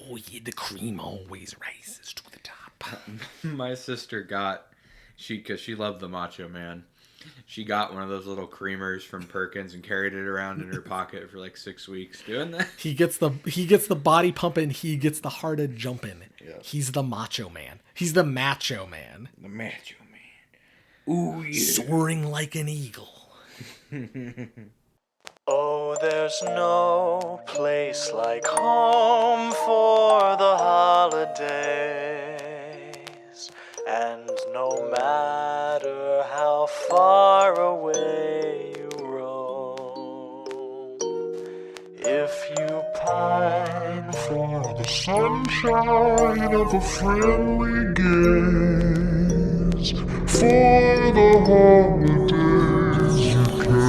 Oh, yeah, the cream always rises to the top. My sister got, because she loved the Macho Man, she got one of those little creamers from Perkins and carried it around in her pocket for like 6 weeks doing that. He gets the body pumping. He gets the heart a jumping. Yeah. He's the Macho Man. He's the Macho Man. The Macho Man. Ooh, yeah. Soaring like an eagle. Oh, there's no place like home for the holidays. And no matter how far away you roam, if you pine for the sunshine of a friendly gaze, for the holidays you can.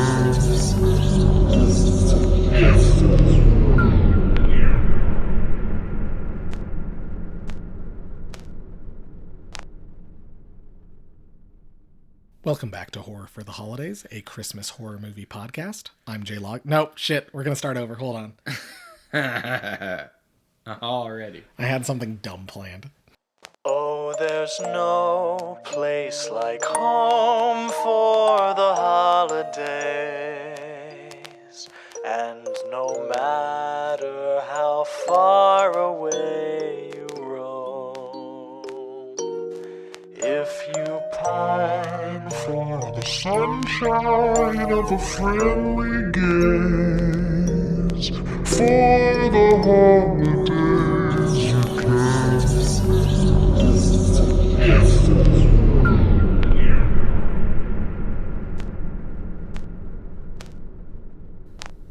Welcome back to Horror for the Holidays, a Christmas horror movie podcast. I'm Jay Log. No, shit, we're going to start over. Hold on. Already. I had something dumb planned. Oh, there's no place like home for the holidays. And no matter how far away you roam, if you pine for the sunshine of a friendly gaze, for the holidays you can.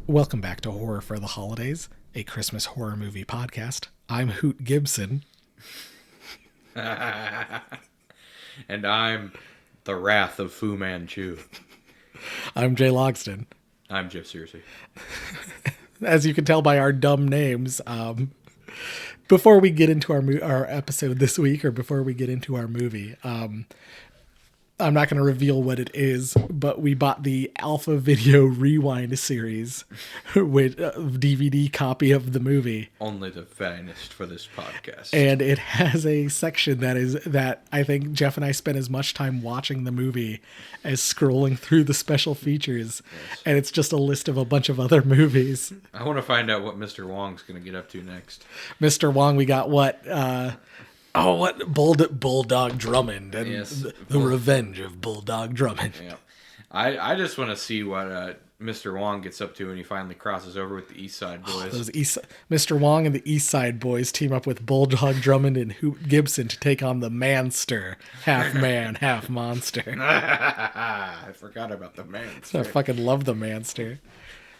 Welcome back to Horror for the Holidays, a Christmas horror movie podcast. I'm Hoot Gibson. And I'm the Wrath of Fu Manchu. I'm Jay Logston. I'm Jeff Searcy. As you can tell by our dumb names, before we get into our episode this week, or before we get into our movie, I'm not going to reveal what it is, but we bought the Alpha Video Rewind series with a DVD copy of the movie. Only the finest for this podcast. And it has a section that I think Jeff and I spent as much time watching the movie as scrolling through the special features. Yes. And it's just a list of a bunch of other movies. I want to find out what Mr. Wong's going to get up to next. Mr. Wong, we got what? Bulldog Drummond and yes. the Revenge of Bulldog Drummond. Yeah, I just want to see what Mr. Wong gets up to when he finally crosses over with the East Side Boys. Mr. Wong and the East Side Boys team up with Bulldog Drummond and Hoot Gibson to take on the Manster, half man, half monster. I forgot about the Manster. I fucking love the Manster.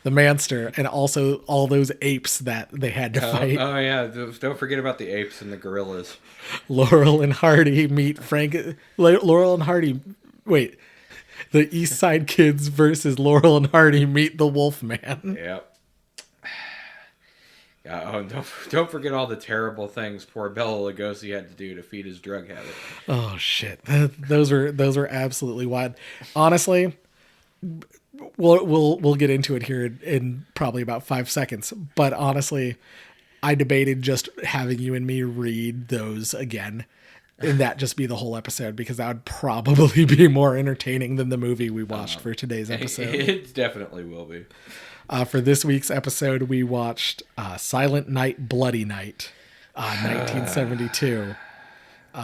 The Manster, and also all those apes that they had to fight. Oh yeah, don't forget about the apes and the gorillas. Laurel and Hardy meet Laurel and Hardy. Wait, the East Side Kids versus Laurel and Hardy meet the Wolfman. Yep. Yeah, don't forget all the terrible things poor Bela Lugosi had to do to feed his drug habit. Oh shit, those were absolutely wild. Honestly. We'll get into it here in probably about 5 seconds. But honestly, I debated just having you and me read those again, and that just be the whole episode, because that would probably be more entertaining than the movie we watched for today's episode. It definitely will be. For this week's episode, we watched Silent Night, Bloody Night, 1972.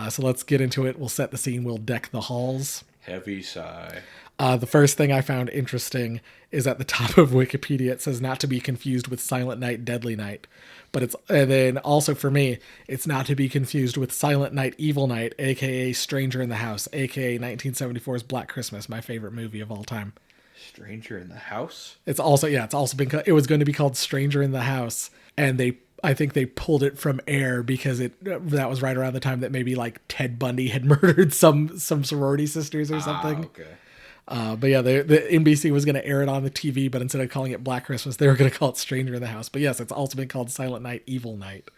So let's get into it. We'll set the scene. We'll deck the halls. Heavy sigh. The first thing I found interesting is at the top of Wikipedia, it says not to be confused with Silent Night, Deadly Night. And then also for me, it's not to be confused with Silent Night, Evil Night, aka Stranger in the House, aka 1974's Black Christmas, my favorite movie of all time. Stranger in the House? It was going to be called Stranger in the House, and I think they pulled it from air because that was right around the time that maybe like Ted Bundy had murdered some sorority sisters or something. Okay. But yeah, the NBC was going to air it on the TV, but instead of calling it Black Christmas, they were going to call it Stranger in the House. But yes, it's also been called Silent Night, Evil Night.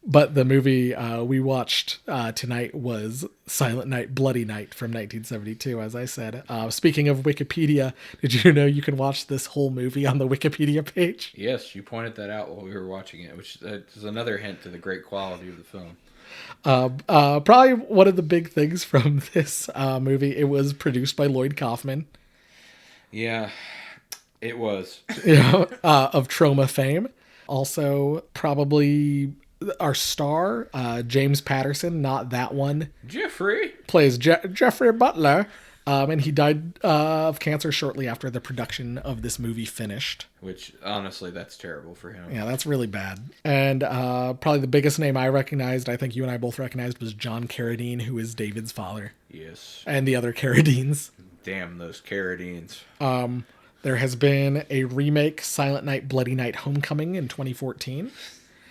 But the movie we watched tonight was Silent Night, Bloody Night from 1972, as I said. Speaking of Wikipedia, did you know you can watch this whole movie on the Wikipedia page? Yes, you pointed that out while we were watching it, which is another hint to the great quality of the film. Probably one of the big things from this movie, it was produced by Lloyd Kaufman. Yeah, it was. Of Troma fame. Also, probably our star, James Patterson, not that one. Jeffrey Plays Jeffrey Butler. And he died of cancer shortly after the production of this movie finished. Which, honestly, that's terrible for him. Yeah, that's really bad. And probably the biggest name I recognized, I think you and I both recognized, was John Carradine, who is David's father. Yes. And the other Carradines. Damn those Carradines. There has been a remake, Silent Night, Bloody Night, Homecoming in 2014.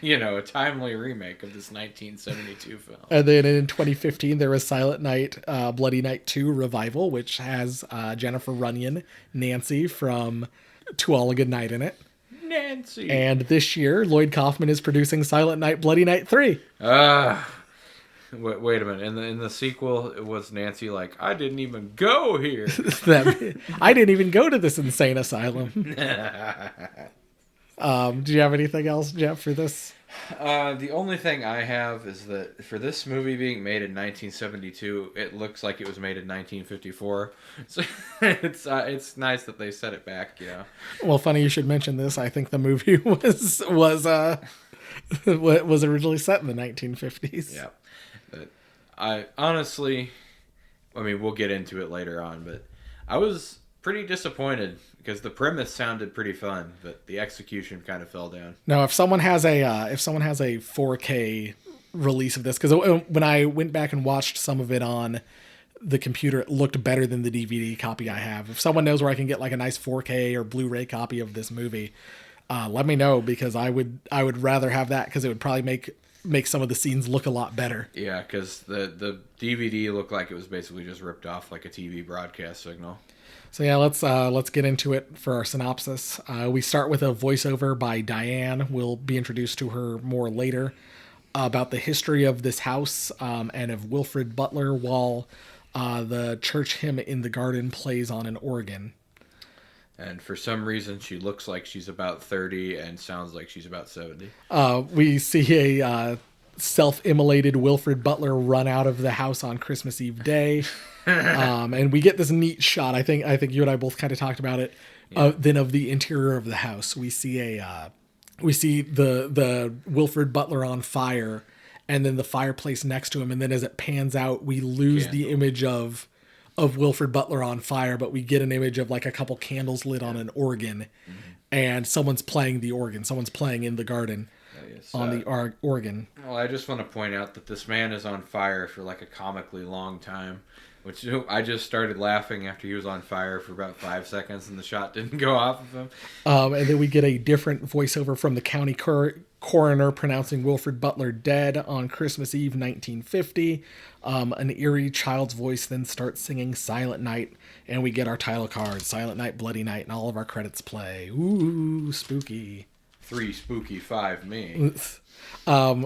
You know, a timely remake of this 1972 film. And then in 2015, there was Silent Night, Bloody Night 2 Revival, which has Jennifer Runyon, Nancy from To All a Good Night in it. Nancy. And this year, Lloyd Kaufman is producing Silent Night, Bloody Night 3. Wait a minute. In the sequel, it was Nancy like, I didn't even go here. I didn't even go to this insane asylum. Do you have anything else, Jeff, for this? The only thing I have is that for this movie being made in 1972, it looks like it was made in 1954. So it's nice that they set it back, you know. Well, funny you should mention this. I think the movie was originally set in the 1950s. Yeah. But I honestly, I mean, we'll get into it later on, but I was pretty disappointed because the premise sounded pretty fun, but the execution kind of fell down. Now, if someone has a 4K release of this, because when I went back and watched some of it on the computer, it looked better than the DVD copy I have. If someone knows where I can get like a nice 4K or Blu-ray copy of this movie, let me know, because I would rather have that, because it would probably make some of the scenes look a lot better. Yeah, because the DVD looked like it was basically just ripped off like a TV broadcast signal. So yeah, let's get into it for our synopsis. We start with a voiceover by Diane. We'll be introduced to her more later, about the history of this house and of Wilfred Butler, while the church hymn in the garden plays on an organ. And for some reason, she looks like she's about 30 and sounds like she's about 70. We see a self-immolated Wilfred Butler run out of the house on Christmas Eve day. And we get this neat shot. I think you and I both kind of talked about it. Yeah. Then of the interior of the house, we see the Wilfred Butler on fire, and then the fireplace next to him. And then as it pans out, we lose the image of Wilfred Butler on fire, but we get an image of like a couple candles lit on an organ, and someone's playing the organ. Someone's playing in the garden. On the organ. Well, I just want to point out that this man is on fire for like a comically long time, which I just started laughing after he was on fire for about 5 seconds and the shot didn't go off of him. And then we get a different voiceover from the county coroner pronouncing Wilfred Butler dead on Christmas Eve 1950. An eerie child's voice then starts singing Silent Night, and we get our title card, Silent Night, Bloody Night, and all of our credits play. Ooh, spooky. 3 spooky, 5 me.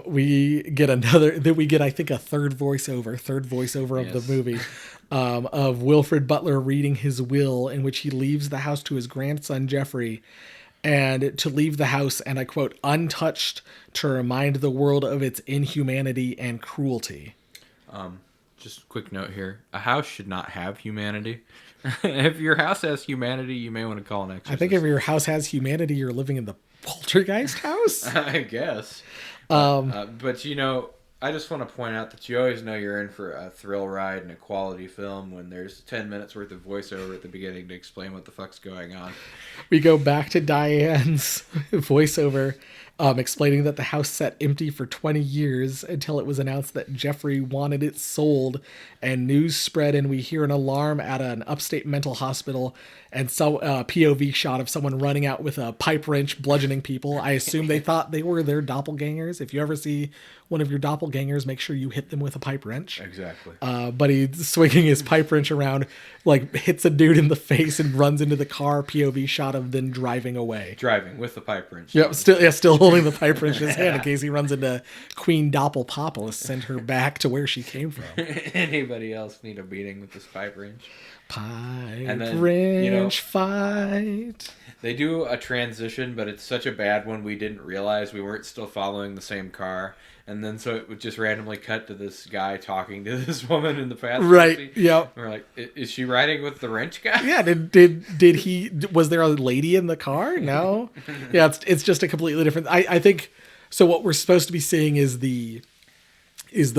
We get I think a third voiceover of the movie, of Wilfred Butler reading his will, in which he leaves the house to his grandson Jeffrey, and to leave the house, and I quote, untouched, to remind the world of its inhumanity and cruelty. Just a quick note here. A house should not have humanity. If your house has humanity, you may want to call an exorcist. I think if your house has humanity, you're living in the poltergeist house? I guess. But, you know, I just want to point out that you always know you're in for a thrill ride and a quality film when there's 10 minutes worth of voiceover at the beginning to explain what the fuck's going on. We go back to Diane's voiceover, explaining that the house sat empty for 20 years until it was announced that Jeffrey wanted it sold, and news spread, and we hear an alarm at an upstate mental hospital, and so POV shot of someone running out with a pipe wrench bludgeoning people. I assume they thought they were their doppelgangers. If you ever see one of your doppelgangers, make sure you hit them with a pipe wrench. Exactly. But he's swinging his pipe wrench around, like hits a dude in the face and runs into the car. POV shot of them driving away. Driving with the pipe wrench. Yep, still holding the pipe wrench in his hand in case he runs into Queen Doppelpopulus, send her back to where she came from. Anybody else need a beating with this pipe wrench? Pipe wrench fight. They do a transition, but it's such a bad one we didn't realize we weren't still following the same car. And then so it would just randomly cut to this guy talking to this woman in the passenger seat. Yep. And we're like, is she riding with the wrench guy? Yeah, did he, was there a lady in the car? No. Yeah, it's just a completely different, I think, so what we're supposed to be seeing is the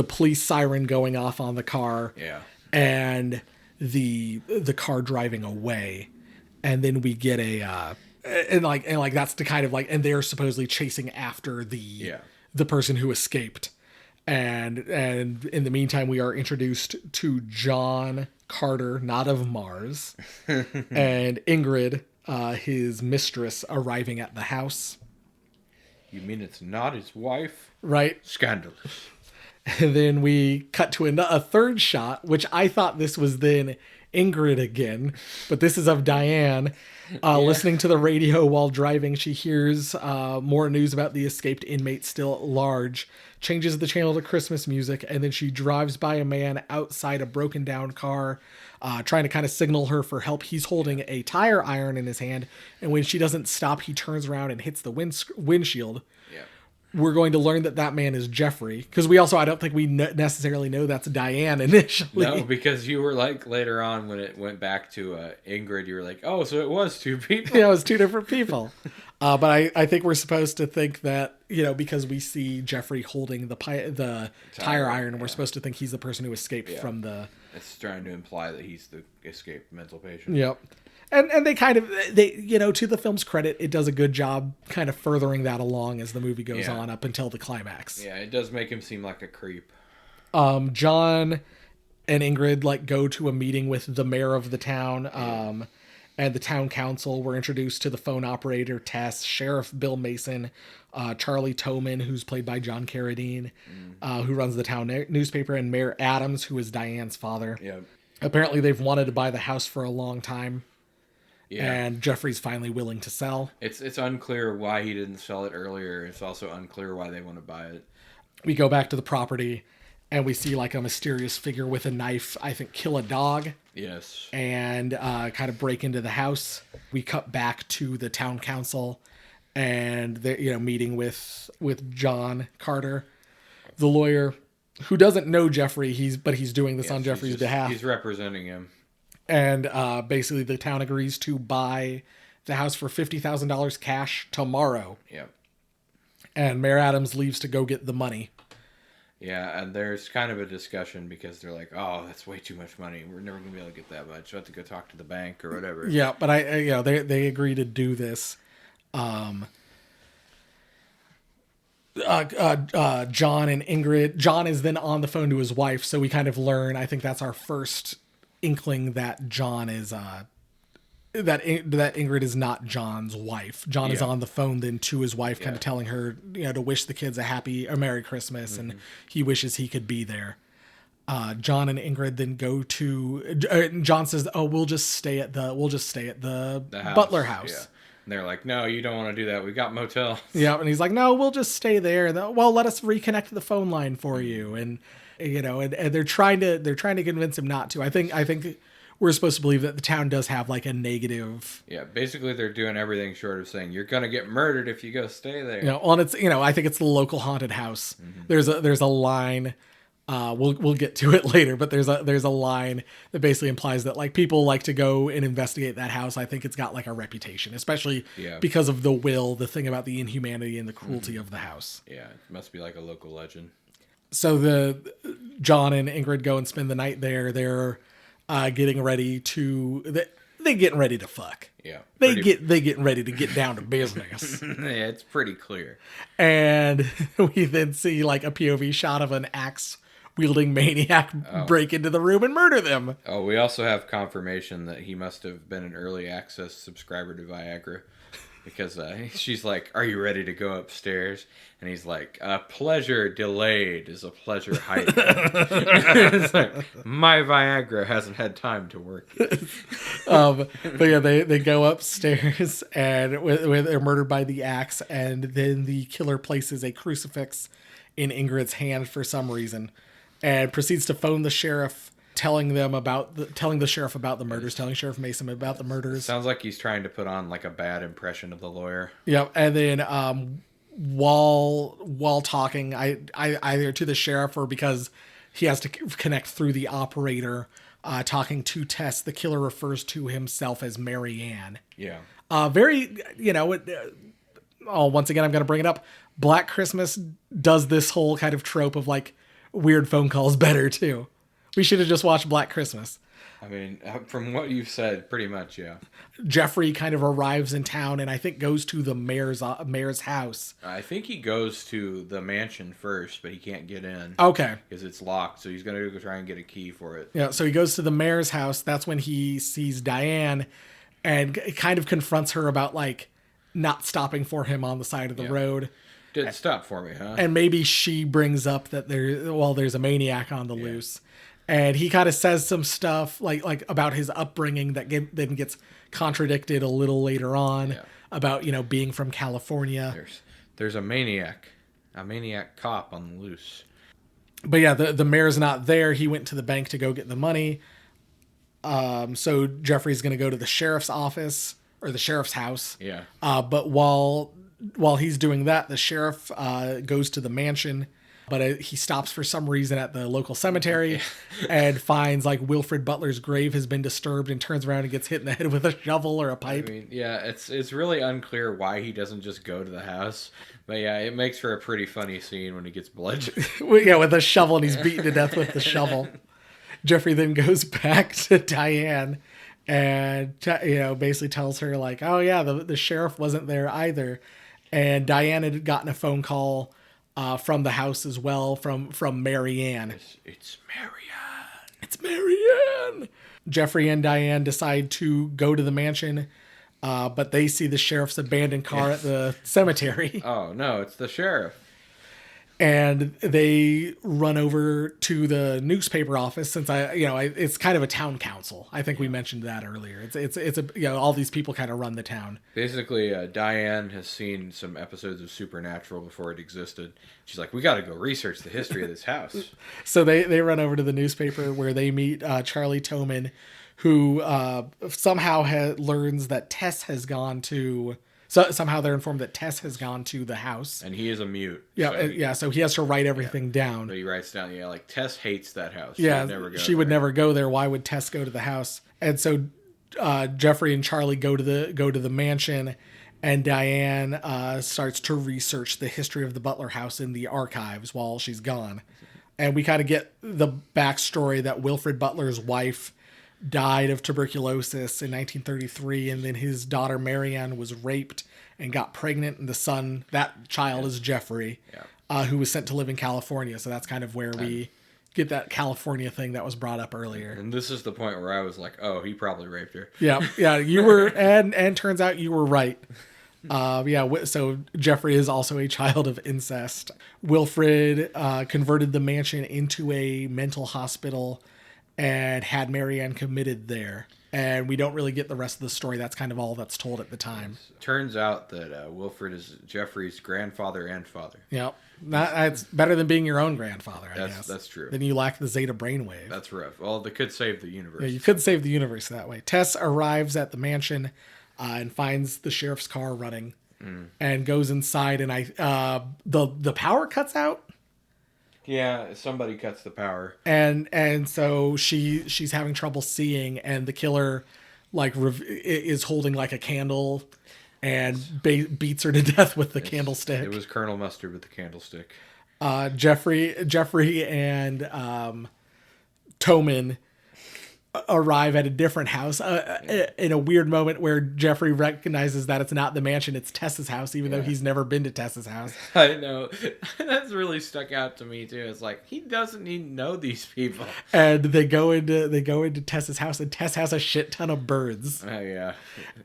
police siren going off on the car. Yeah. And the car driving away. And then we get and that's the kind of like, and they're supposedly chasing after the person who escaped. And in the meantime, we are introduced to John Carter, not of Mars, and Ingrid, his mistress, arriving at the house. You mean it's not his wife? Right. Scandalous. And then we cut to a third shot, which I thought this was then Ingrid again, but this is of Diane listening to the radio while driving. She hears more news about the escaped inmate still at large, changes the channel to Christmas music, and then she drives by a man outside a broken down car, trying to kind of signal her for help. He's holding a tire iron in his hand, and when she doesn't stop, he turns around and hits the windshield. Yeah. We're going to learn that man is Jeffrey, because I don't think we necessarily know that's Diane initially. No, because you were like, later on when it went back to Ingrid, you were like, oh, so it was two people. Yeah, it was two different people. But I think we're supposed to think that, because we see Jeffrey holding the tire iron, and we're supposed to think he's the person who escaped from the... It's trying to imply that he's the escaped mental patient. Yep. And they kind of, to the film's credit, it does a good job kind of furthering that along as the movie goes on up until the climax. Yeah, it does make him seem like a creep. John and Ingrid go to a meeting with the mayor of the town, and the town council. We're introduced to the phone operator, Tess, Sheriff Bill Mason, Charlie Toman, who's played by John Carradine, who runs the town newspaper, and Mayor Adams, who is Diane's father. Yeah. Apparently they've wanted to buy the house for a long time. Yeah. And Jeffrey's finally willing to sell. It's unclear why he didn't sell it earlier. It's also unclear why they want to buy it. We go back to the property, and we see a mysterious figure with a knife, I think, kill a dog. Yes. And kind of break into the house. We cut back to the town council, and they're meeting with John Carter, the lawyer, who doesn't know Jeffrey. But he's doing this on Jeffrey's behalf. He's representing him. And basically the town agrees to buy the house for $50,000 cash tomorrow. Yep. And Mayor Adams leaves to go get the money. Yeah, and there's kind of a discussion because they're like, oh, that's way too much money. We're never going to be able to get that much. We'll have to go talk to the bank or whatever. Yeah, but they agree to do this. John and Ingrid. John is then on the phone to his wife, so we kind of learn, I think that's our first inkling that John is that Ingrid is not John's wife. John is on the phone then to his wife, kind of telling her, to wish the kids a Merry Christmas, and he wishes he could be there. John and Ingrid then go to. John says, "Oh, we'll just stay at the house. Butler house." Yeah. And they're like, "No, you don't want to do that. We got motels." Yeah, and he's like, "No, we'll just stay there. Well, let us reconnect the phone line for you." And and they're trying to convince him not to. I think we're supposed to believe that the town does have a negative. Yeah, basically they're doing everything short of saying you're gonna get murdered if you go stay there. And it's I think it's the local haunted house. Mm-hmm. There's a line. We'll get to it later, but there's a line that basically implies that people like to go and investigate that house. I think it's got a reputation, especially because of the thing about the inhumanity and the cruelty of the house. Yeah, it must be a local legend. So John and Ingrid go and spend the night there. They're getting ready to. they getting ready to fuck. Yeah. They getting ready to get down to business. Yeah, it's pretty clear. And we then see like a POV shot of an axe wielding maniac break into the room and murder them. Oh, we also have confirmation that he must have been an early access subscriber to Viagra. Because she's like, "Are you ready to go upstairs?" And he's like, "A pleasure delayed is a pleasure heightened." It's like, my Viagra hasn't had time to work yet. But yeah, they go upstairs and they're murdered by the axe, and then the killer places a crucifix in Ingrid's hand for some reason, and proceeds to phone the sheriff, telling the sheriff about the murders, telling Sheriff Mason about the murders. Sounds like he's trying to put on like a bad impression of the lawyer. Yeah, and then while talking, I either to the sheriff or because he has to connect through the operator, talking to Tess, the killer refers to himself as Mary Ann. Yeah. Very, once again, I'm going to bring it up. Black Christmas does this whole kind of trope of like weird phone calls better too. We should have just watched Black Christmas. I mean, from what you've said, pretty much, yeah. Jeffrey kind of arrives in town and I think goes to the mayor's house. I think he goes to the mansion first, but he can't get in. Okay. Because it's locked, so he's going to go try and get a key for it. Yeah, so he goes to the mayor's house. That's when he sees Diane and kind of confronts her about like not stopping for him on the side of the road. Didn't stop for me, huh? And maybe she brings up that there's a maniac on the loose. And he kind of says some stuff like about his upbringing that then gets contradicted a little later on about, being from California. There's a maniac cop on the loose. But yeah, the mayor's not there. He went to the bank to go get the money. So Jeffrey's going to go to the sheriff's office or the sheriff's house. Yeah. But while he's doing that, the sheriff goes to the mansion. But he stops for some reason at the local cemetery and finds like Wilfred Butler's grave has been disturbed and turns around and gets hit in the head with a shovel or a pipe. I mean, yeah, it's really unclear why he doesn't just go to the house. But yeah, it makes for a pretty funny scene when he gets bludgeoned. Yeah, with a shovel and he's beaten to death with the shovel. Jeffrey then goes back to Diane and, basically tells her like, oh yeah, the sheriff wasn't there either. And Diane had gotten a phone call from the house as well, from Mary Ann. It's Mary Ann. It's Mary Ann. Jeffrey and Diane decide to go to the mansion, but they see the sheriff's abandoned car at the cemetery. Oh, no, it's the sheriff. And they run over to the newspaper office since it's kind of a town council. I think we mentioned that earlier. It's all these people kind of run the town. Basically, Diane has seen some episodes of Supernatural before it existed. She's like, we got to go research the history of this house. So they run over to the newspaper where they meet Charlie Toman, who somehow learns that Tess has gone to. So somehow they're informed that Tess has gone to the house. And he is a mute. Yeah, so he has to write everything down. So he writes down, like Tess hates that house. She would never go there. Why would Tess go to the house? And so Jeffrey and Charlie go to the mansion, and Diane starts to research the history of the Butler house in the archives while she's gone. And we kind of get the backstory that Wilfred Butler's wife died of tuberculosis in 1933, and then his daughter Marianne was raped and got pregnant, and that child is Jeffrey, who was sent to live in California. So that's kind of where we get that California thing that was brought up earlier. And this is the point where I was like, oh, he probably raped her. Yeah, you were, and turns out you were right. So Jeffrey is also a child of incest. Wilfred converted the mansion into a mental hospital and had Marianne committed there. And we don't really get the rest of the story. That's kind of all that's told at the time. Turns out that Wilfred is Jeffrey's grandfather and father. Yep. That's better than being your own grandfather, I guess. That's true. Then you lack the Zeta brainwave. That's rough. Well, they could save the universe. Yeah, you could save the universe that way. Tess arrives at the mansion and finds the sheriff's car running and goes inside. And the power cuts out. Yeah, somebody cuts the power. And so she's having trouble seeing, and the killer is holding like a candle and beats her to death with the candlestick. It was Colonel Mustard with the candlestick. Jeffrey and Toman arrive at a different house in a weird moment where Jeffrey recognizes that it's not the mansion, it's Tessa's house, even though he's never been to Tessa's house. I know. That's really stuck out to me too. It's like he doesn't even know these people. And they go into Tessa's house, and Tess has a shit ton of birds. Oh yeah.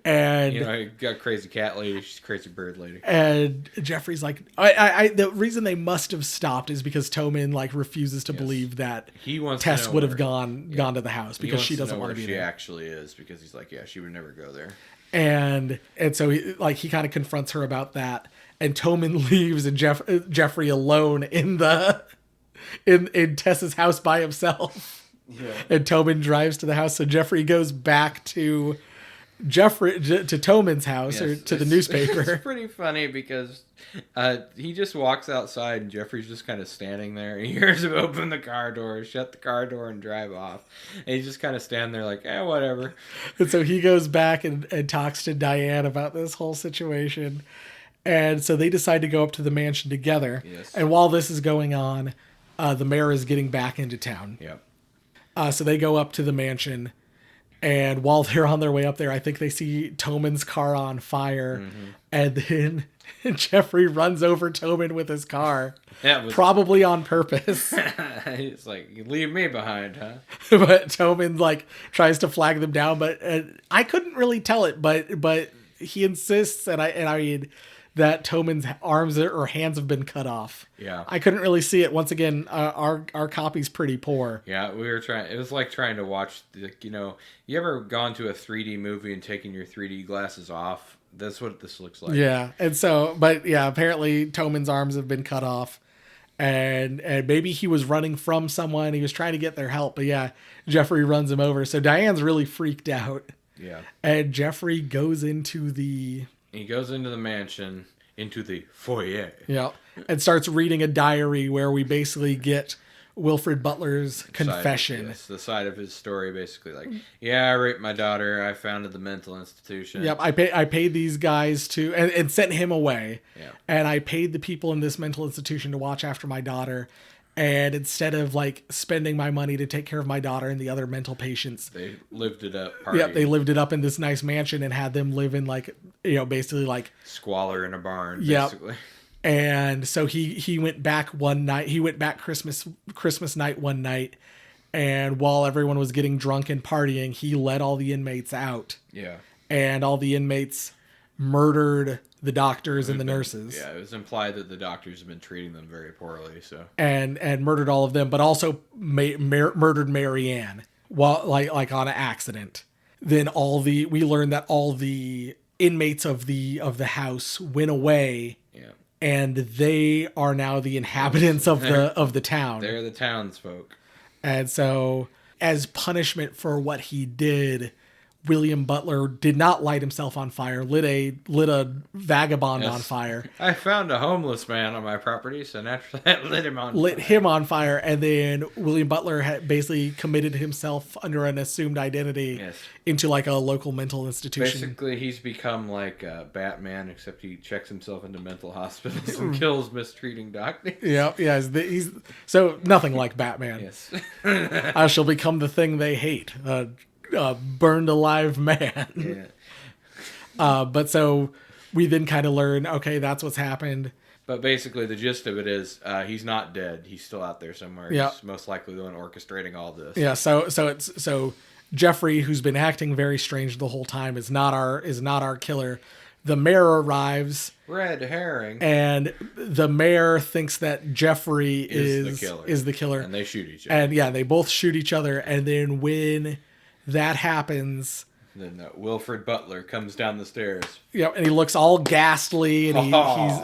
And you got crazy cat lady, she's crazy bird lady. And Jeffrey's like, the reason they must have stopped is because Toman like refuses to believe that he wants Tess to know would have where- gone to the house because she doesn't want to be where she there. actually is, because he's like, yeah, she would never go there. And so he kind of confronts her about that, and Toman leaves, and Jeffrey alone in Tessa's house by himself. Yeah. And Toman drives to the house, so Jeffrey goes back to Toman's house, or to the newspaper. It's pretty funny because he just walks outside and Jeffrey's just kind of standing there. He hears him open the car door, shut the car door, and drive off. And he's just kind of standing there like, whatever. And so he goes back and talks to Diane about this whole situation. And so they decide to go up to the mansion together. Yes. And while this is going on, the mayor is getting back into town. Yep. So they go up to the mansion. And while they're on their way up there, I think they see Toman's car on fire. Mm-hmm. And then Jeffrey runs over Toman with his car. Probably on purpose. He's like, you leave me behind, huh? But Toman like tries to flag them down, but I couldn't really tell it, but he insists, and I mean that Toman's arms or hands have been cut off. Yeah. I couldn't really see it. Once again, our copy's pretty poor. Yeah, we were trying. It was like trying to watch, you ever gone to a 3D movie and taking your 3D glasses off? That's what this looks like. Yeah, and so, but yeah, apparently Toman's arms have been cut off. And maybe he was running from someone. He was trying to get their help. But yeah, Jeffrey runs him over. So Diane's really freaked out. Yeah. And Jeffrey goes into the... He goes into the mansion, into the foyer. Yeah. And starts reading a diary where we basically get Wilfred Butler's confession. The side of his story, basically. Like, yeah, I raped my daughter. I founded the mental institution. Yep. I paid these guys to... And sent him away. Yeah. And I paid the people in this mental institution to watch after my daughter. And instead of like spending my money to take care of my daughter and the other mental patients, they lived it up. Yep, they lived it up in this nice mansion and had them live in like, basically like squalor in a barn. Yep. Basically. And so he went back one night. He went back Christmas night one night, and while everyone was getting drunk and partying, he let all the inmates out. Yeah. And all the inmates murdered the doctors and the nurses. Yeah, it was implied that the doctors have been treating them very poorly. So and murdered all of them, but also murdered Marianne while like on an accident. Then we learned that all the inmates of the house went away. Yeah, and they are now the inhabitants of the town. They're the townsfolk. And so, as punishment for what he did, William Butler did not light himself on fire, lit a vagabond on fire. I found a homeless man on my property, so naturally I lit him on fire. And then William Butler had basically committed himself under an assumed identity into like a local mental institution. Basically, he's become like Batman, except he checks himself into mental hospitals and kills mistreating doctors. Yeah, he's so nothing like Batman. Yes. I shall become the thing they hate. Burned alive man. Yeah. But so we then kind of learn, okay, that's what's happened. But basically the gist of it is he's not dead. He's still out there somewhere. Yeah. He's most likely the one orchestrating all this. Yeah, so Jeffrey, who's been acting very strange the whole time, is not our killer. The mayor arrives. Red herring. And the mayor thinks that Jeffrey is the killer. And they shoot each other. And yeah, they both shoot each other. And then when that happens, then Wilfred Butler comes down the stairs. Yeah, and he looks all ghastly, and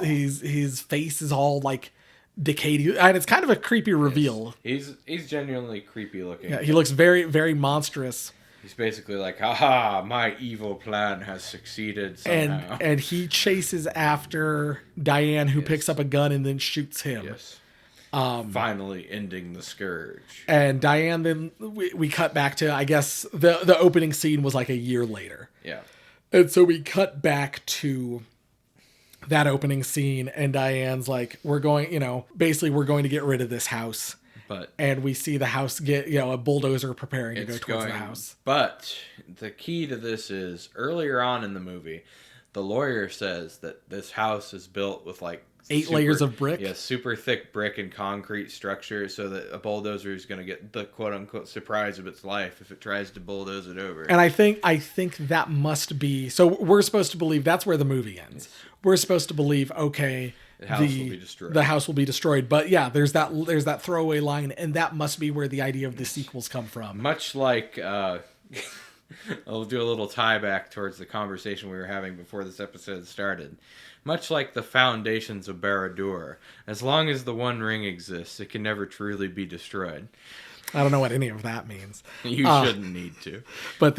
his face is all like decayed, and it's kind of a creepy reveal. He's genuinely creepy looking. Yeah, he looks very, very monstrous. He's basically like, haha, my evil plan has succeeded somehow. And he chases after Diane, who picks up a gun and then shoots him. Yes. Finally ending the scourge. And Diane, then we cut back to, I guess, the opening scene was like a year later. Yeah. And so we cut back to that opening scene, and Diane's like, we're going to get rid of this house. But and we see the house get, a bulldozer preparing to go it's towards going. the house. But the key to this is earlier on in the movie, the lawyer says that this house is built with like 8 layers of brick. Yeah, super thick brick and concrete structure, so that a bulldozer is going to get the quote unquote surprise of its life if it tries to bulldoze it over. And I think that must be, so we're supposed to believe that's where the movie ends. We're supposed to believe, okay, the house will be destroyed. The house will be destroyed. But yeah, there's that throwaway line, and that must be where the idea of the sequels come from. Much like I'll do a little tie back towards the conversation we were having before this episode started. Much like the foundations of Barad-dûr, as long as the One Ring exists, it can never truly be destroyed. I don't know what any of that means. You shouldn't need to. But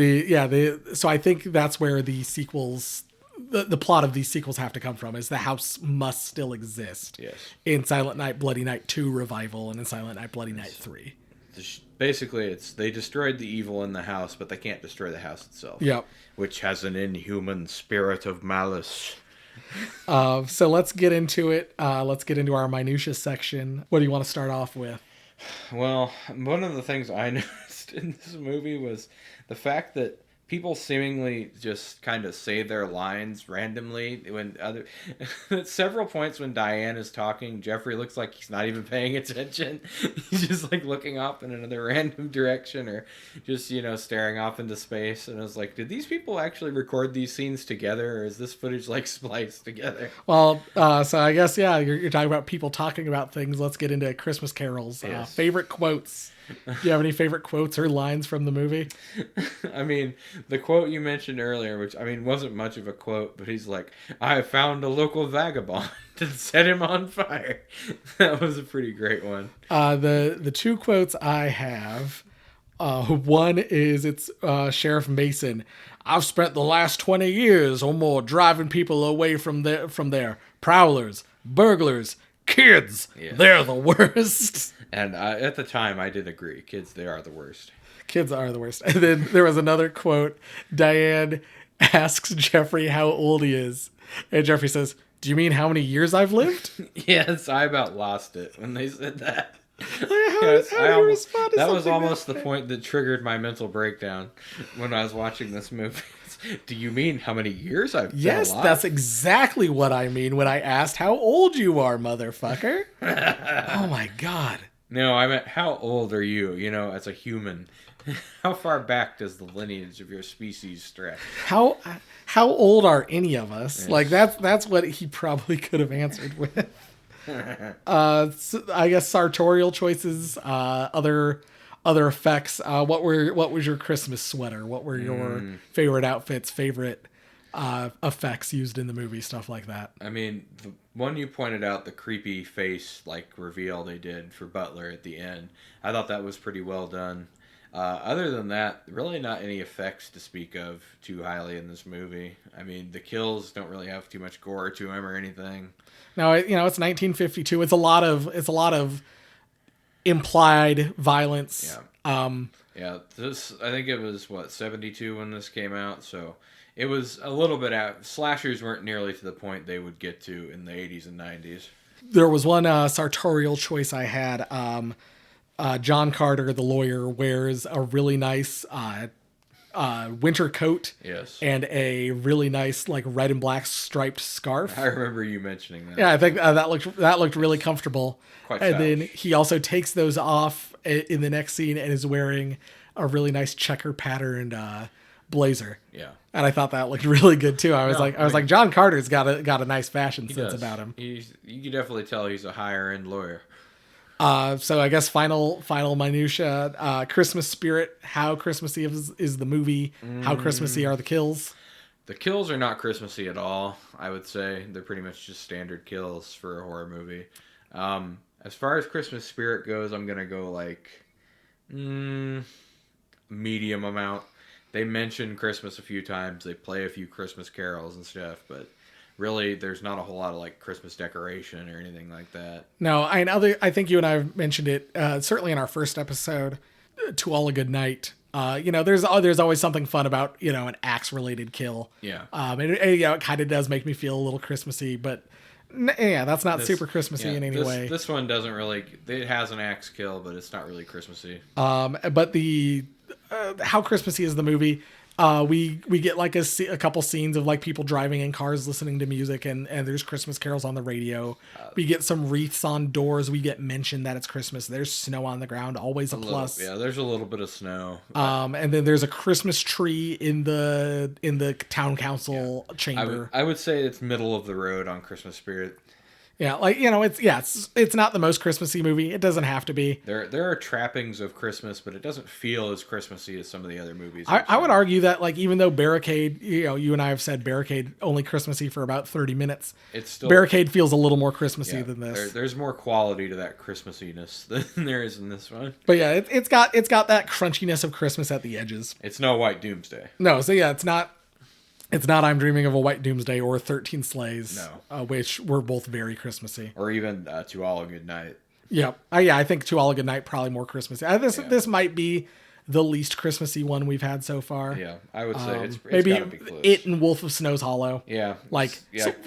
so I think that's where the sequels, the plot of these sequels have to come from, is the house must still exist. Yes. In Silent Night, Bloody Night 2 revival and in Silent Night, Bloody Night 3. Basically, they destroyed the evil in the house, but they can't destroy the house itself. Yep. Which has an inhuman spirit of malice. So let's get into it. Let's get into our minutia section. What do you want to start off with? Well, one of the things I noticed in this movie was the fact that people seemingly just kind of say their lines randomly when at several points when Diane is talking, Jeffrey looks like he's not even paying attention. He's just like looking off in another random direction, or just staring off into space. And I was like, did these people actually record these scenes together, or is this footage like spliced together? Well, so I guess you're talking about people talking about things. Let's get into Christmas carols. Yes. Favorite quotes. Do you have any favorite quotes or lines from the movie? I mean, the quote you mentioned earlier, which, wasn't much of a quote, but he's like, I found a local vagabond and set him on fire. That was a pretty great one. The 2 quotes I have, one is it's Sheriff Mason. I've spent the last 20 years or more driving people away from there. Prowlers, burglars, kids, Yeah. They're the worst. And at the time, I did agree. Kids, they are the worst. Kids are the worst. And then there was another quote. Diane asks Jeffrey how old he is. And Jeffrey says, do you mean how many years I've lived? Yes, I about lost it when they said that. How do you respond to that was something almost that the point that triggered my mental breakdown when I was watching this movie. Do you mean how many years I've been Yes, alive? that's exactly what I mean when I asked how old you are, motherfucker. Oh my God. No, I meant how old are you, as a human? How far back does the lineage of your species stretch? How old are any of us? Yes. Like that's what he probably could have answered with. So I guess sartorial choices, other effects. What was your Christmas sweater? What were your favorite outfits, favorite effects used in the movie, stuff like that? I mean, the one you pointed out, the creepy face reveal they did for Butler at the end, I thought that was pretty well done. Other than that, really not any effects to speak of too highly in this movie. I mean, the kills don't really have too much gore to them or anything. No, it's 1952. It's a lot of implied violence. Yeah. Yeah. I think it was 72 when this came out, so it was a little bit out. Slashers weren't nearly to the point they would get to in the 80s and 90s. There was one sartorial choice I had. John Carter, the lawyer, wears a really nice winter coat. Yes. And a really nice red and black striped scarf. I remember you mentioning that. Yeah, I think that looked really comfortable. Quite and stylish. then he also takes those off in the next scene and is wearing a really nice checker patterned blazer. Yeah. And I thought that looked really good too. I was like, John Carter's got a nice fashion sense about him. You can definitely tell he's a higher end lawyer. So I guess final minutia, Christmas spirit. How Christmassy is the movie? How Christmassy are the kills? The kills are not Christmassy at all, I would say. They're pretty much just standard kills for a horror movie. As far as Christmas spirit goes, I'm going to go medium amount. They mention Christmas a few times. They play a few Christmas carols and stuff, but really there's not a whole lot of Christmas decoration or anything like that. No, I think you and I have mentioned it, certainly in our first episode, To All a Good Night. There's always something fun about, an axe related kill. Yeah. And it kind of does make me feel a little Christmassy, but Yeah, that's not This, super Christmassy yeah, in any this, way. This one doesn't really. It has an axe kill, but it's not really Christmassy. But the how Christmassy is the movie? We get like a couple scenes of like people driving in cars listening to music, and there's Christmas carols on the radio. We get some wreaths on doors. We get mentioned that it's Christmas. There's snow on the ground, always a plus. Yeah, there's a little bit of snow. And then there's a Christmas tree in the town council chamber. I would say it's middle of the road on Christmas spirit. Yeah, like it's not the most Christmassy movie. It doesn't have to be. There are trappings of Christmas, but it doesn't feel as Christmassy as some of the other movies. I would argue that like even though Barricade, you and I have said Barricade only Christmassy for about 30 minutes. It's still Barricade feels a little more Christmassy than this. There's more quality to that Christmassiness than there is in this one. But yeah, it's got that crunchiness of Christmas at the edges. It's no White Doomsday. No, so yeah, it's not I'm Dreaming of a White Doomsday or 13 Sleighs, which were both very Christmassy. Or even To All a Good Night. Yeah. I think To All a Good Night probably more Christmassy. This might be the least Christmassy one we've had so far. Yeah, I would say it's maybe gotta be close. It and Wolf of Snow's Hollow. Yeah.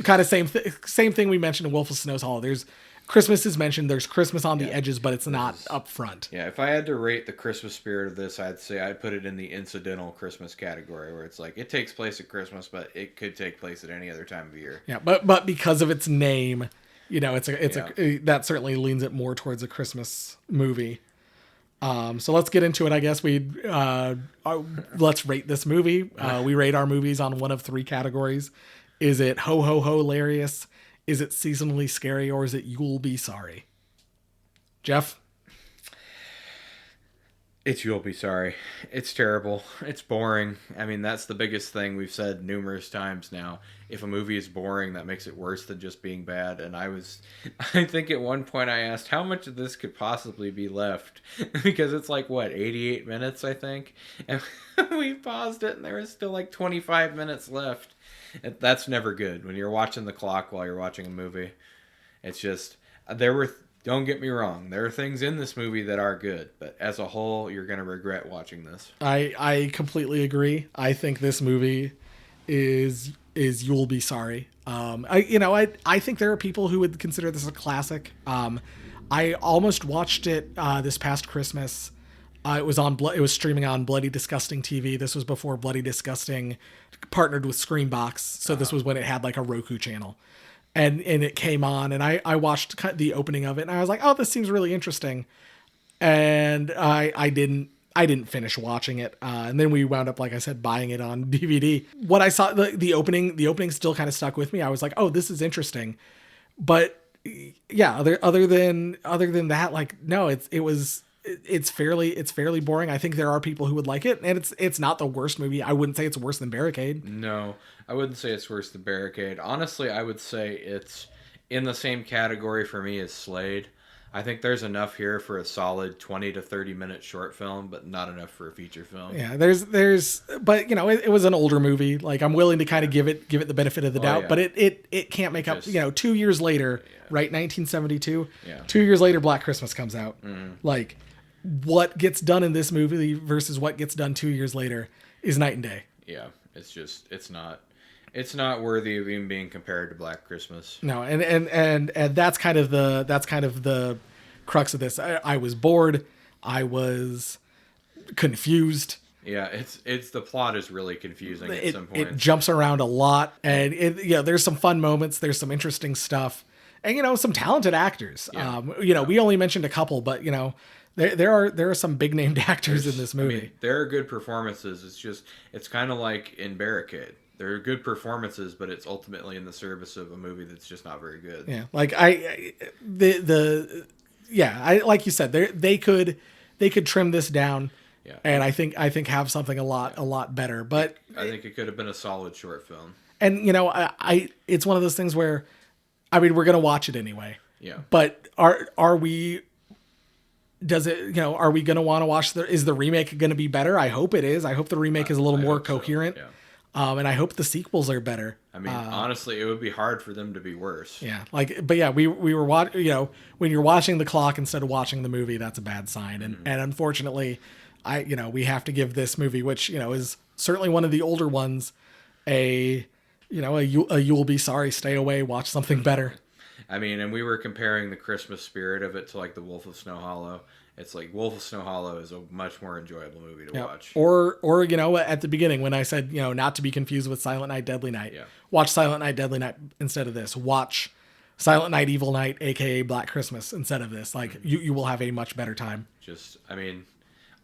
Kind of same thing we mentioned in Wolf of Snow's Hollow. There's Christmas is mentioned. There's Christmas on the edges, but it's not up front. Yeah, if I had to rate the Christmas spirit of this, I'd say I'd put it in the incidental Christmas category, where it's like it takes place at Christmas, but it could take place at any other time of year. Yeah, but because of its name, that certainly leans it more towards a Christmas movie. So let's get into it. I guess let's rate this movie. We rate our movies on one of three categories. Is it ho ho ho hilarious? Is it seasonally scary, or is it you'll be sorry? Jeff? It's You'll Be Sorry. It's terrible. It's boring. I mean, that's the biggest thing we've said numerous times now. If a movie is boring, that makes it worse than just being bad. And I think at one point I asked how much of this could possibly be left. Because it's like, 88 minutes, I think? And we paused it and there was still like 25 minutes left. That's never good when you're watching the clock while you're watching a movie. It's just, don't get me wrong, there are things in this movie that are good, but as a whole, you're going to regret watching this. I completely agree. I think this movie is You'll Be Sorry. I think there are people who would consider this a classic. I almost watched it this past Christmas. It was streaming on Bloody Disgusting TV. This was before Bloody Disgusting partnered with Screambox, so this was when it had like a Roku channel. And it came on, and I watched the opening of it, and I was like, "Oh, this seems really interesting." And I didn't finish watching it, and then we wound up, like I said, buying it on DVD. What I saw, the opening still kind of stuck with me. I was like, "Oh, this is interesting," but yeah, other than that, like no, it's fairly boring. I think there are people who would like it, and it's not the worst movie. I wouldn't say it's worse than Barricade. No, I wouldn't say it's worse than Barricade. Honestly, I would say it's in the same category for me as Slade. I think there's enough here for a solid 20 to 30 minute short film, but not enough for a feature film. Yeah, but it was an older movie. Like I'm willing to kind of give it the benefit of the doubt, but it can't make up. 2 years later, right? 1972. Yeah. 2 years later, Black Christmas comes out. Mm-hmm. Like what gets done in this movie versus what gets done 2 years later is night and day. Yeah, it's not worthy of even being compared to Black Christmas. No, and that's kind of the crux of this. I was bored. I was confused. Yeah, it's the plot is really confusing at some point. It jumps around a lot, and there's some fun moments. There's some interesting stuff, and some talented actors. Yeah. We only mentioned a couple, but there are some big named actors in this movie. There are good performances. It's kind of like in Barricade. There are good performances, but it's ultimately in the service of a movie that's just not very good. Yeah, like like you said, they could trim this down. Yeah. And I think have something a lot better. But I think it could have been a solid short film. And it's one of those things where, we're gonna watch it anyway. Yeah. But are we? Does it? Are we gonna want to watch is the remake gonna be better? I hope it is. I hope the remake is a little more coherent. So. Yeah. And I hope the sequels are better. Honestly, it would be hard for them to be worse. Yeah, we were watching. When you're watching the clock instead of watching the movie, that's a bad sign. And and unfortunately, we have to give this movie, which is certainly one of the older ones, a You'll Be Sorry. Stay away. Watch something better. I mean, and we were comparing the Christmas spirit of it to like the Wolf of Snow Hollow. It's like Wolf of Snow Hollow is a much more enjoyable movie to Yeah. watch. Or at the beginning when I said, not to be confused with Silent Night, Deadly Night. Yeah. Watch Silent Night, Deadly Night instead of this. Watch Silent Night, Evil Night, aka Black Christmas instead of this. Like you will have a much better time. Just, I mean,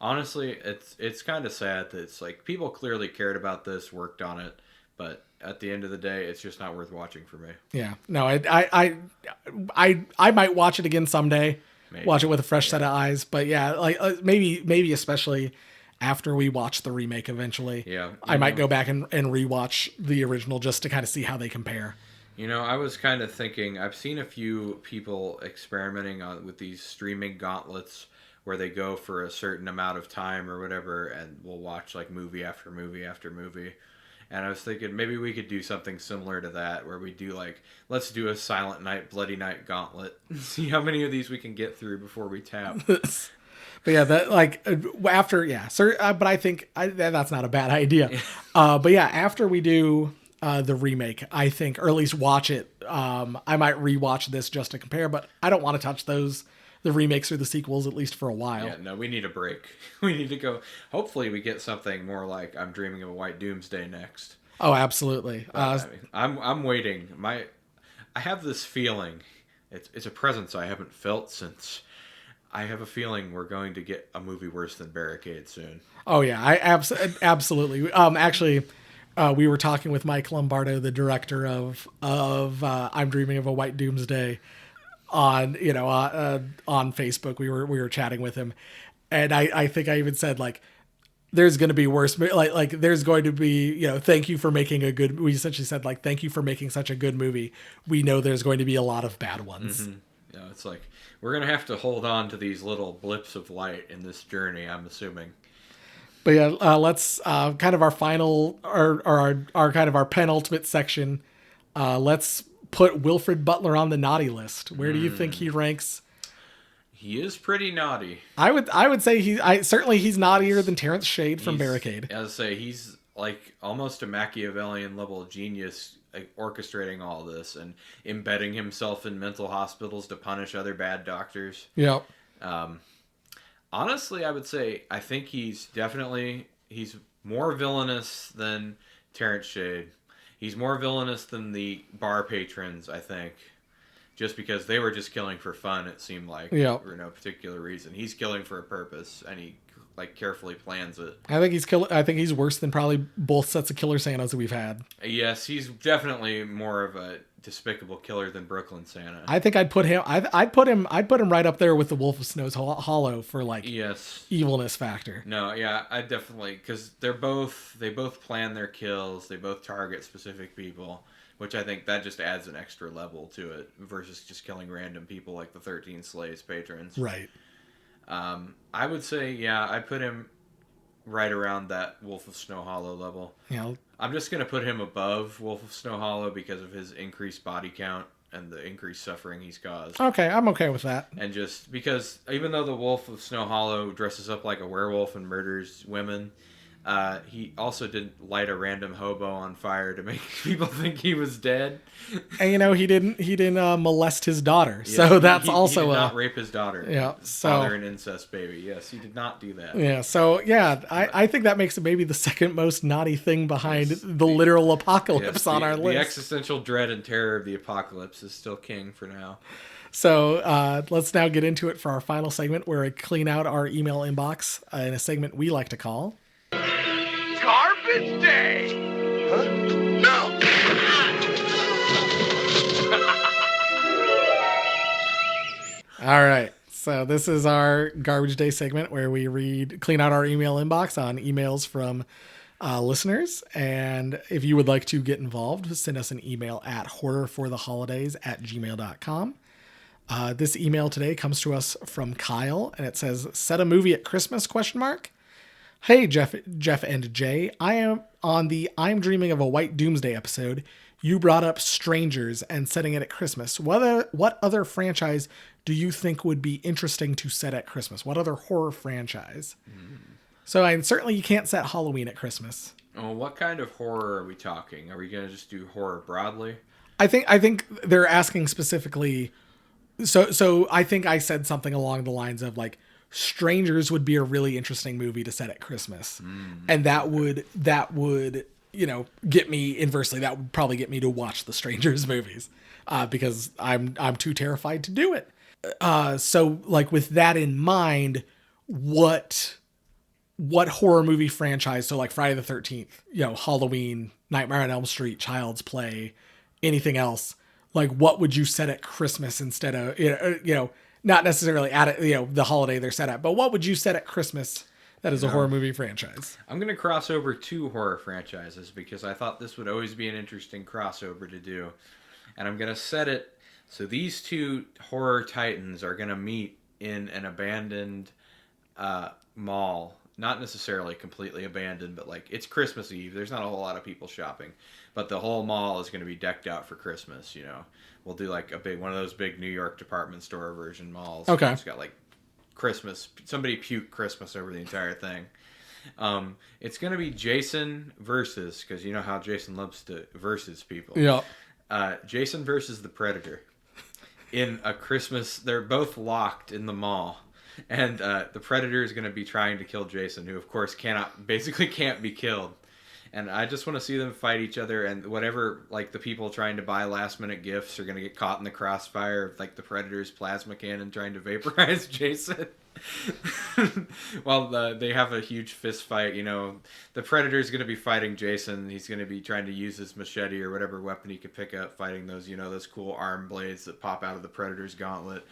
honestly, it's kind of sad that it's like people clearly cared about this, worked on it, but at the end of the day, it's just not worth watching for me. Yeah. No, I might watch it again someday. Maybe. Watch it with a fresh set of eyes, but yeah, like maybe especially after we watch the remake eventually. Yeah. I might go back and rewatch the original just to kind of see how they compare. I was kind of thinking, I've seen a few people experimenting with these streaming gauntlets where they go for a certain amount of time or whatever, and we'll watch like movie after movie after movie. And I was thinking maybe we could do something similar to that where we do like, let's do a Silent Night, Bloody Night gauntlet. See how many of these we can get through before we tap. But yeah, that like after, yeah, sir. But I think that's not a bad idea. But yeah, after we do the remake, I think, or at least watch it, I might rewatch this just to compare, but I don't want to touch the remakes or the sequels, at least for a while. Yeah, no, we need a break. We need to go. Hopefully, we get something more like I'm Dreaming of a White Doomsday next. Oh, absolutely. I'm waiting. I have this feeling. It's a presence I haven't felt since. I have a feeling we're going to get a movie worse than Barricade soon. Oh yeah, absolutely. Actually, we were talking with Mike Lombardo, the director of I'm Dreaming of a White Doomsday, on Facebook. We were chatting with him, and I think I even said like, there's going to be worse, like there's going to be, thank you for making a good, we essentially said like, thank you for making such a good movie. We know there's going to be a lot of bad ones. Mm-hmm. Yeah, it's like we're going to have to hold on to these little blips of light in this journey, I'm assuming. But yeah, let's kind of our final or our kind of our penultimate section. Let's put Wilfred Butler on the naughty list. Where do you think he ranks? He is pretty naughty. I would say he's naughtier than Terrence Shade from Barricade. As I say, he's like almost a Machiavellian level genius, like, orchestrating all this and embedding himself in mental hospitals to punish other bad doctors. Yep. Honestly, I would say I think he's more villainous than Terrence Shade. He's more villainous than the bar patrons, I think. Just because they were just killing for fun, it seemed like, for no particular reason. He's killing for a purpose, and he like carefully plans it. I think he's worse than probably both sets of Killer Santas that we've had. Yes, he's definitely more of a despicable killer than Brooklyn Santa. I think I'd put him right up there with the Wolf of Snow's Hollow for like evilness factor. No, yeah, I definitely, because they both plan their kills, they both target specific people. Which I think that just adds an extra level to it versus just killing random people like the 13 Slays patrons. Right. I would say, I put him right around that Wolf of Snow Hollow level. Yeah. I'm just going to put him above Wolf of Snow Hollow because of his increased body count and the increased suffering he's caused. Okay, I'm okay with that. And just because even though the Wolf of Snow Hollow dresses up like a werewolf and murders women, he also didn't light a random hobo on fire to make people think he was dead. And he didn't molest his daughter. Yeah, so that's he also did not rape his daughter. Yeah, father an incest baby. Yes, he did not do that. Yeah, so I think that makes it maybe the second most naughty thing behind the literal apocalypse on our list. The existential dread and terror of the apocalypse is still king for now. So let's now get into it for our final segment where I clean out our email inbox in a segment we like to call Garbage Day! Huh? No! All right. So this is our Garbage Day segment where we clean out our email inbox on emails from listeners. And if you would like to get involved, send us an email at horrorfortheholidays@gmail.com. This email today comes to us from Kyle, and it says, "Set a movie at Christmas, ? Hey, Jeff and Jay, I am on the I'm Dreaming of a White Doomsday episode. You brought up Strangers and setting it at Christmas. What other franchise do you think would be interesting to set at Christmas? What other horror franchise?" So certainly you can't set Halloween at Christmas. Oh, what kind of horror are we talking? Are we going to just do horror broadly? I think they're asking specifically. So I think I said something along the lines of like Strangers would be a really interesting movie to set at Christmas, and that would get me inversely. That would probably get me to watch the Strangers movies because I'm too terrified to do it. So like with that in mind, what horror movie franchise? So like Friday the 13th, Halloween, Nightmare on Elm Street, Child's Play, anything else? Like what would you set at Christmas instead of not necessarily at the holiday they're set at, but what would you set at Christmas that is a horror movie franchise? I'm going to cross over two horror franchises because I thought this would always be an interesting crossover to do. And I'm going to set it so these two horror titans are going to meet in an abandoned mall. Not necessarily completely abandoned, but like it's Christmas Eve. There's not a whole lot of people shopping, but the whole mall is going to be decked out for Christmas. We'll do like one of those big New York department store version malls. Okay. It's got like Christmas. Somebody puke Christmas over the entire thing. It's going to be Jason versus, because you know how Jason loves to versus people. Yeah. Jason versus the Predator. In a Christmas, they're both locked in the mall. And the Predator is going to be trying to kill Jason, who of course can't be killed. And I just want to see them fight each other, and whatever, like, the people trying to buy last minute gifts are going to get caught in the crossfire of like the Predator's plasma cannon trying to vaporize Jason. While they have a huge fist fight, the Predator's going to be fighting Jason. He's going to be trying to use his machete or whatever weapon he could pick up, fighting those those cool arm blades that pop out of the Predator's gauntlet.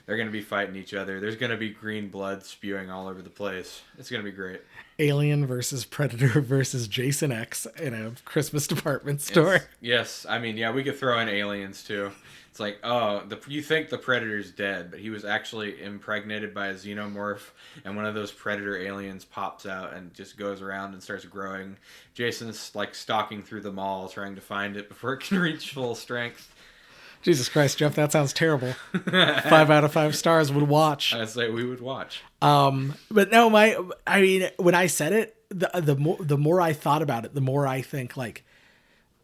They're going to be fighting each other. There's going to be green blood spewing all over the place. It's going to be great. Alien versus Predator versus Jason X in a Christmas department store. Yes. I mean, yeah, we could throw in aliens too. It's like, you think the Predator's dead, but he was actually impregnated by a xenomorph, and one of those Predator aliens pops out and just goes around and starts growing. Jason's like stalking through the mall trying to find it before it can reach full strength. Jesus Christ, Jeff, that sounds terrible. 5 out of 5 stars would watch. I say we would watch. But no, when I said it, the more I thought about it, the more I think like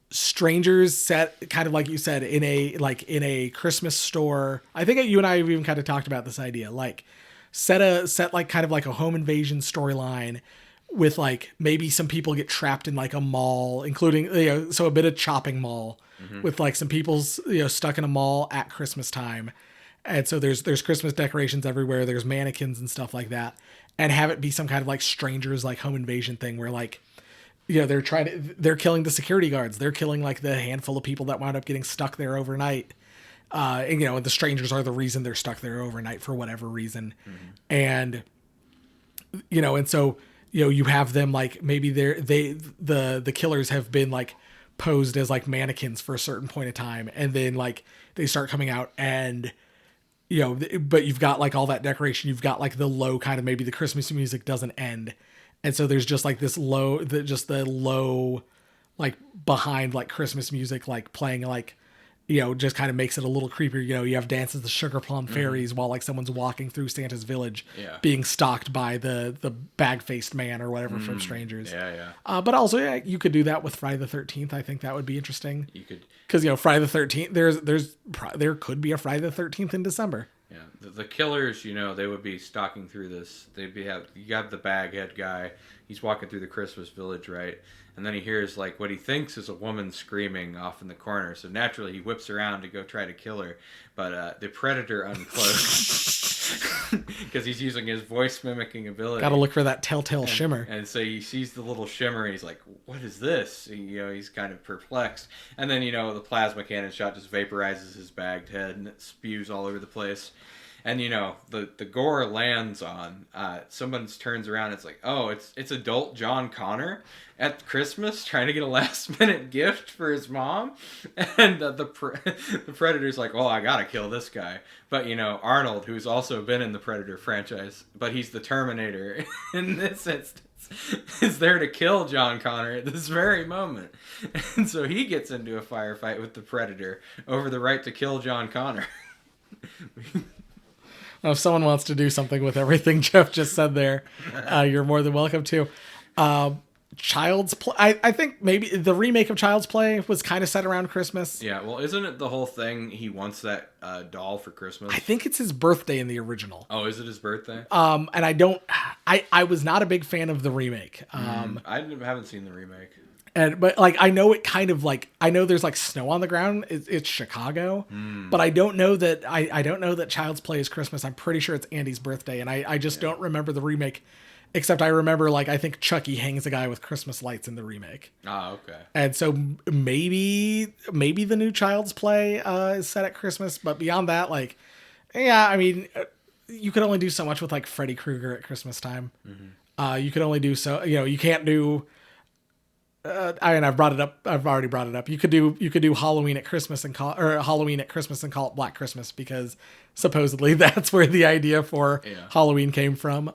Strangers set kind of like you said in a Christmas store. I think you and I have even kind of talked about this idea, like set like kind of like a home invasion storyline with like maybe some people get trapped in like a mall, including so a bit of chopping mall. Mm-hmm. With like some people stuck in a mall at Christmas time, and so there's Christmas decorations everywhere, there's mannequins and stuff like that, and have it be some kind of like Strangers like home invasion thing where like they're killing the security guards, they're killing like the handful of people that wound up getting stuck there overnight, and the Strangers are the reason they're stuck there overnight for whatever reason. Mm-hmm. And so you have them like maybe the killers have been like posed as like mannequins for a certain point of time, and then like they start coming out, and but you've got like all that decoration, you've got like the low kind of, maybe the Christmas music doesn't end, and so there's just like this the low like behind like Christmas music like playing, like just kind of makes it a little creepier. You have dances the sugar plum fairies while like someone's walking through Santa's village, being stalked by the bag-faced man or whatever from Strangers. But also, you could do that with Friday the 13th. I think that would be interesting. You could, because Friday the 13th. There could be a Friday the 13th in December. Yeah, the killers, they would be stalking through this. You got the baghead guy. He's walking through the Christmas village, right? And then he hears like what he thinks is a woman screaming off in the corner. So naturally he whips around to go try to kill her. But the Predator uncloaks because he's using his voice mimicking ability. Got to look for that telltale shimmer. And so he sees the little shimmer and he's like, what is this? And, he's kind of perplexed. And then, the plasma cannon shot just vaporizes his bagged head and it spews all over the place. And the gore lands on someone turns around and it's like, oh, it's adult John Connor at Christmas trying to get a last minute gift for his mom, and the Predator's like, oh, I gotta kill this guy. But Arnold, who's also been in the Predator franchise, but he's the Terminator in this instance, is there to kill John Connor at this very moment, and so he gets into a firefight with the Predator over the right to kill John Connor. If someone wants to do something with everything Jeff just said there, you're more than welcome to. Child's Play. I think maybe the remake of Child's Play was kind of set around Christmas. Yeah, well, isn't it the whole thing he wants that doll for Christmas? I think it's his birthday in the original. Oh, is it his birthday? And I was not a big fan of the remake. I haven't seen the remake. But like I know it kind of like I know there's like snow on the ground. It's Chicago, but I don't know that I don't know that Child's Play is Christmas. I'm pretty sure it's Andy's birthday, and I just don't remember the remake, except I remember like I think Chucky hangs a guy with Christmas lights in the remake, Ah, okay. and so maybe the new Child's Play is set at Christmas, but beyond that, like yeah, I mean you could only do so much with like Freddy Krueger at Christmas time. You could only do so you can't do. I've brought it up. I've already brought it up. You could do Halloween at Christmas and call it Black Christmas because supposedly that's where the idea for Halloween came from.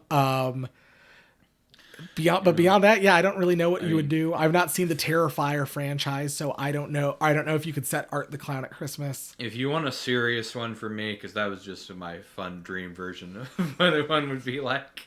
Beyond that, yeah, I don't really know what you would do. I've not seen the Terrifier franchise, so I don't know. I don't know if you could set Art the Clown at Christmas. If you want a serious one for me, because that was just my fun dream version of what one would be like,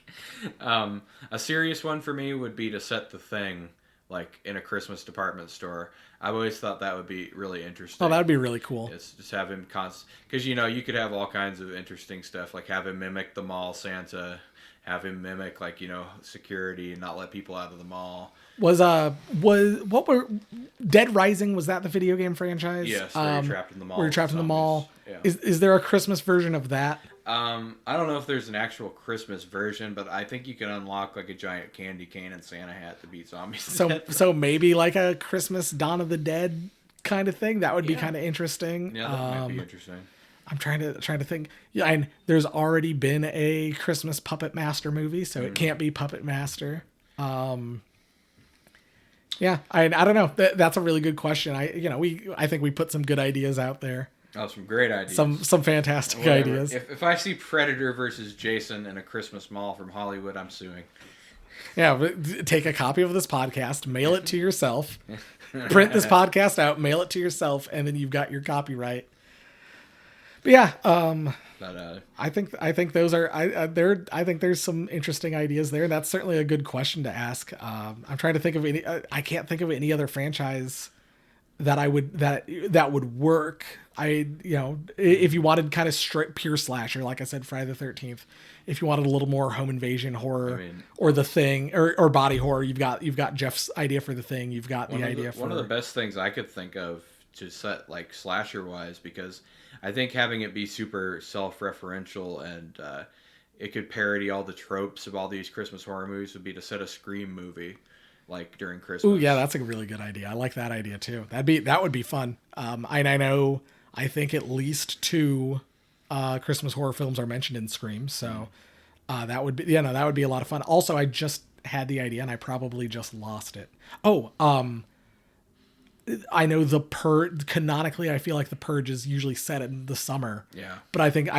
a serious one for me would be to set The Thing like in a Christmas department store. I've always thought that would be really interesting. Oh, that would be really cool. It's just have him because you could have all kinds of interesting stuff, like have him mimic the mall Santa, have him mimic like security and not let people out of the mall. Was Dead Rising, was that the video game franchise? Yes, where you're trapped in the mall. Where you're trapped in the mall. Yeah. Is there a Christmas version of that? I don't know if there's an actual Christmas version, but I think you can unlock like a giant candy cane and Santa hat to beat zombies. So maybe like a Christmas Dawn of the Dead kind of thing. That would be kind of interesting. Yeah, that might be interesting. I'm trying to think. Yeah, and there's already been a Christmas Puppet Master movie, so it can't be Puppet Master. Yeah, I don't know. That's a really good question. I think we put some good ideas out there. Oh, some great ideas. Some fantastic ideas. If I see Predator versus Jason in a Christmas mall from Hollywood, I'm suing. Yeah, but take a copy of this podcast, mail it to yourself, print this podcast out, mail it to yourself, and then you've got your copyright. But yeah, I think those are I think there's some interesting ideas there. That's certainly a good question to ask. I'm trying to think of any. I can't think of any other franchise that would work. If you wanted kind of straight pure slasher, like I said, Friday the 13th. If you wanted a little more home invasion horror, or The Thing, or body horror, you've got Jeff's idea for The Thing. You've got the idea for one of the best things I could think of to set like slasher wise, because I think having it be super self-referential and it could parody all the tropes of all these Christmas horror movies would be to set a Scream movie like during Christmas. Oh yeah, that's a really good idea. I like that idea too. That would be fun. I think at least 2 Christmas horror films are mentioned in Scream, so that would be that would be a lot of fun. Also, I just had the idea and I probably just lost it. I know the Purge, canonically I feel like the Purge is usually set in the summer. Yeah. But I think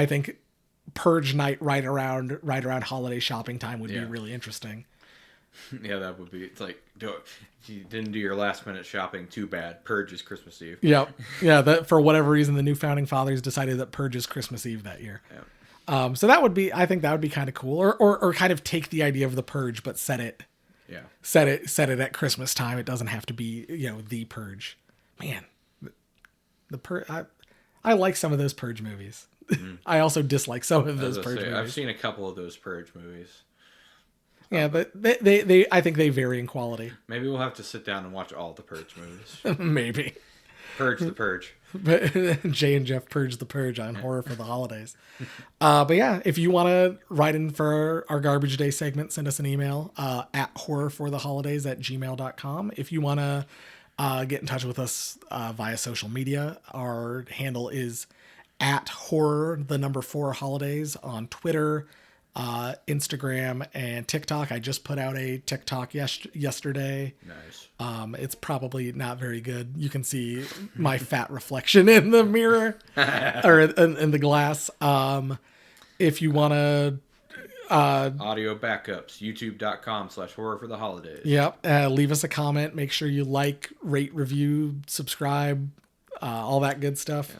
Purge night right around holiday shopping time would be really interesting. Yeah, that would be. It's like, you didn't do your last minute shopping. Too bad. Purge is Christmas Eve. Yep. Yeah. That for whatever reason, the new founding fathers decided that Purge is Christmas Eve that year. Yeah. So that would be. I think that would be kind of cool, or kind of take the idea of the Purge, but set it. Yeah. Set it at Christmas time. It doesn't have to be the Purge. Man, the Purge. I like some of those Purge movies. Mm. I also dislike some of those Purge movies. I've seen a couple of those Purge movies. Yeah, but they I think they vary in quality. Maybe we'll have to sit down and watch all the Purge movies. Maybe. Purge the Purge. Jay and Jeff Purge the Purge on Horror for the Holidays. But yeah, if you want to write in for our Garbage Day segment, send us an email at horrorfortheholidays@gmail.com. If you want to get in touch with us via social media, our handle is at horror4holidays on Twitter, Instagram, and TikTok. I just put out a TikTok yesterday. Nice. It's probably not very good. You can see my fat reflection in the mirror or in the glass. If you want to audio backups, youtube.com/horrorfortheholidays. Yep. Leave us a comment. Make sure you like, rate, review, subscribe, all that good stuff. Yeah.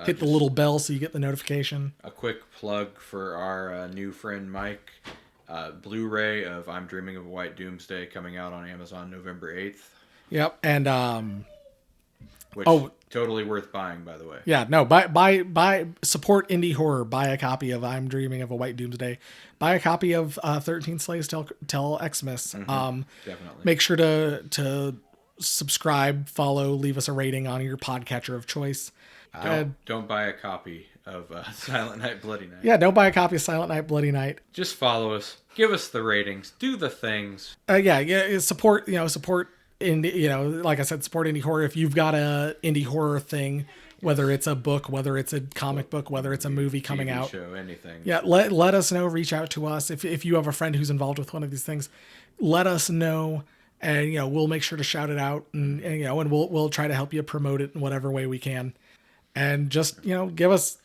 Hit the little bell so you get the notification. A quick plug for our new friend Mike. Blu-ray of I'm Dreaming of a White Doomsday coming out on Amazon November 8th, Yep. And which oh, totally worth buying, by the way. yeah, no, buy support indie horror. Buy a copy of I'm Dreaming of a White Doomsday. Buy a copy of 13 Slaves Tell Xmas. Definitely. Make sure to subscribe, follow, leave us a rating on your podcatcher of choice. Don't buy a copy of Silent Night, Bloody Night. Yeah, don't buy a copy of Silent Night, Bloody Night. Just follow us. Give us the ratings. Do the things. Yeah, support indie, like I said, support indie horror. If you've got a indie horror thing, whether it's a book, whether it's a comic book, whether it's a movie coming TV out, show, anything. yeah, let us know. Reach out to us if you have a friend who's involved with one of these things. Let us know, and we'll make sure to shout it out, and we'll try to help you promote it in whatever way we can. And just give us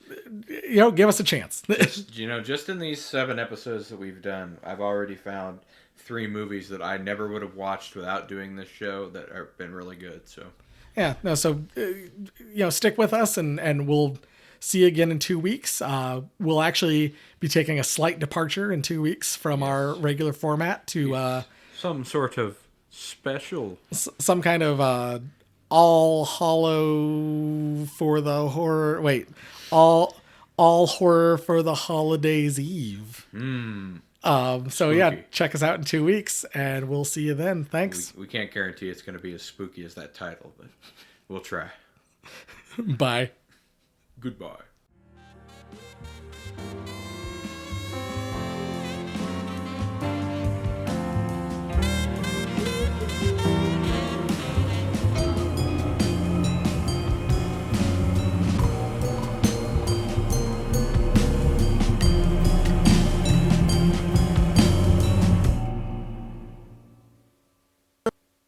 a chance. Just in these 7 episodes that we've done, I've already found 3 movies that I never would have watched without doing this show that have been really good. So yeah, no, so stick with us, and we'll see you again in 2 weeks. We'll actually be taking a slight departure in 2 weeks from our regular format to some sort of special, some kind of all hollow for the horror. Wait, all horror for the holidays eve. So yeah, check us out in 2 weeks, and we'll see you then. Thanks. We can't guarantee it's going to be as spooky as that title, but we'll try. Bye. Goodbye.